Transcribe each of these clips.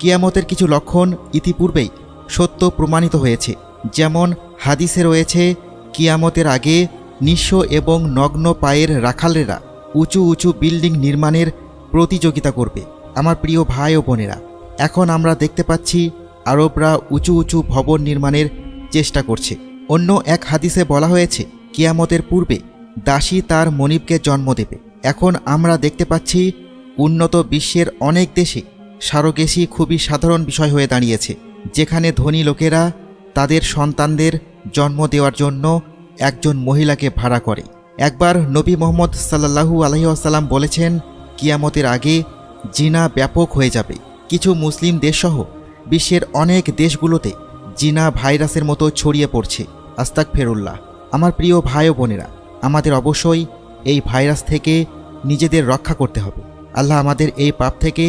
কিয়ামতের কিছু লক্ষণ ইতিপূর্বেই সত্য প্রমাণিত হয়েছে। যেমন হাদিসে রয়েছে, কিয়ামতের আগে নিঃস্ব এবং নগ্ন পায়ের রাখালেরা উঁচু উঁচু বিল্ডিং নির্মাণের প্রতিযোগিতা করবে। আমার প্রিয় ভাই ও বোনেরা, এখন আমরা দেখতে পাচ্ছি আরবরা উঁচু উঁচু ভবন নির্মাণের চেষ্টা করছে। অন্য এক হাদিসে বলা হয়েছে, কিয়ামতের পূর্বে দাসী তার মনিবকে জন্ম দেবে। এখন আমরা দেখতে পাচ্ছি উন্নত বিশ্বের অনেক দেশে সারোগেসি খুবই সাধারণ বিষয় হয়ে দাঁড়িয়েছে, যেখানে ধনী লোকেরা তাদের সন্তানদের জন্ম দেওয়ার জন্য একজন মহিলাকে ভাড়া করে। একবার নবী মুহাম্মদ সাল্লাল্লাহু আলাইহি ওয়াসাল্লাম বলেছেন, কিয়ামতের আগে জিনা ব্যাপক হয়ে যাবে। কিছু মুসলিম দেশসহ বিশ্বের অনেক দেশগুলোতে জিনা ভাইরাসের মতো ছড়িয়ে পড়ছে। আস্তাগফিরুল্লাহ। আমার প্রিয় ভাই ও বোনেরা, আমাদের অবশ্যই এই ভাইরাস থেকে নিজেদের রক্ষা করতে হবে। আল্লাহ আমাদের এই পাপ থেকে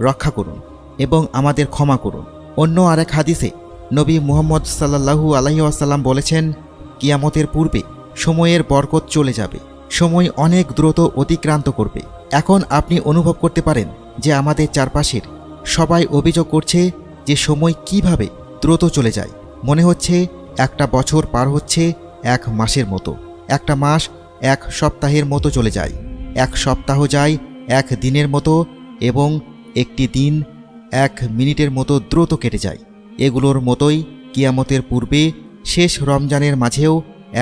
রক্ষা করুন এবং আমাদের ক্ষমা করুন। অন্য আরেক হাদিসে নবী মুহাম্মদ সাল্লাল্লাহু আলাইহি ওয়াসাল্লাম বলেছেন, কিয়ামতের পূর্বে সময়ের বরকত চলে যাবে, সময় অনেক দ্রুত অতিক্রান্ত করবে। এখন আপনি অনুভব করতে পারেন যে আমাদের চারপাশের সবাই অভিযোগ করছে যে সময় কিভাবে দ্রুত চলে যায়। মনে হচ্ছে একটা বছর পার হচ্ছে এক মাসের মতো, একটা মাস এক সপ্তাহের মতো চলে যায়, এক সপ্তাহ যায় এক দিনের মতো এবং একটি দিন এক মিনিটের মতো দ্রুত কেটে যায়। এগুলোর মতোই কিয়ামতের পূর্বে শেষ রমজানের মাঝেও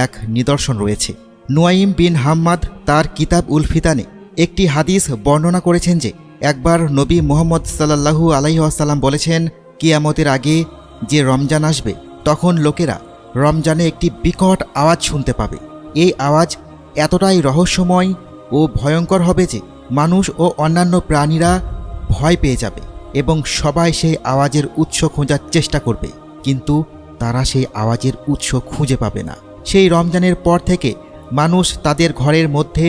এক নিদর্শন রয়েছে। নুয়াইম বিন হাম্মাদ তার কিতাব উল ফিতানে একটি হাদিস বর্ণনা করেছেন যে, একবার নবী মুহাম্মদ সাল্লাল্লাহু আলাইহি ওয়াসাল্লাম বলেছেন, কিয়ামতের আগে যে রমজান আসবে তখন লোকেরা রমজানে একটি বিকট আওয়াজ শুনতে পাবে। এই আওয়াজ এতটাই রহস্যময় ও ভয়ঙ্কর হবে যে মানুষ ও অন্যান্য প্রাণীরা ভয় পেয়ে যাবে এবং সবাই সেই আওয়াজের উৎস খোঁজার চেষ্টা করবে, কিন্তু তারা সেই আওয়াজের উৎস খুঁজে পাবে না। সেই রমজানের পর থেকে মানুষ তাদের ঘরের মধ্যে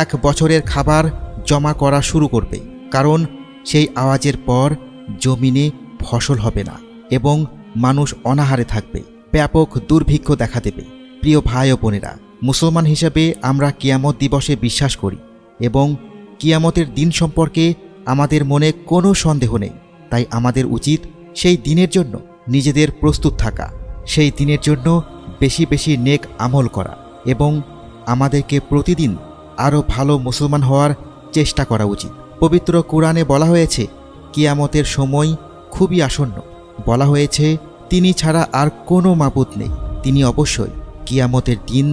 এক বছরের খাবার জমা করা শুরু করবে, কারণ সেই আওয়াজের পর জমিনে ফসল হবে না এবং মানুষ অনাহারে থাকবে, ব্যাপক দুর্ভিক্ষ দেখা দেবে। প্রিয় ভাই ও বোনেরা, মুসলমান হিসেবে আমরা কিয়ামত দিবসে বিশ্বাস করি এবং কিয়ামতের দিন সম্পর্কে আমাদের মনে কোনো সন্দেহ নেই। তাই আমাদের উচিত সেই দিনের জন্য নিজেদের প্রস্তুত থাকা, সেই দিনের জন্য বেশি বেশি নেক আমল করা এবং আমাদেরকে প্রতিদিন আরও ভালো মুসলমান হওয়ার চেষ্টা করা উচিত। পবিত্র কোরআনে বলা হয়েছে, কিয়ামতের সময় খুবই আসন্ন। বলা হয়েছে, তিনি ছাড়া আর কোনো মাবুদ নেই, তিনি অবশ্যই কিয়ামতের দিন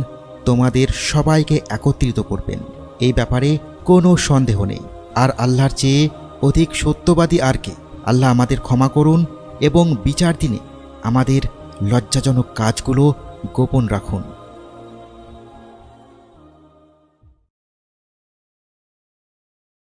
তোমাদের সবাইকে একত্রিত করবেন। এই ব্যাপারে কোনো সন্দেহ নেই। আর আল্লাহর চেয়ে অধিক সত্যবাদী আর কে? আল্লাহ আমাদের ক্ষমা করুন এবং বিচার দিনে আমাদের লজ্জাজনক কাজগুলো গোপন রাখুন।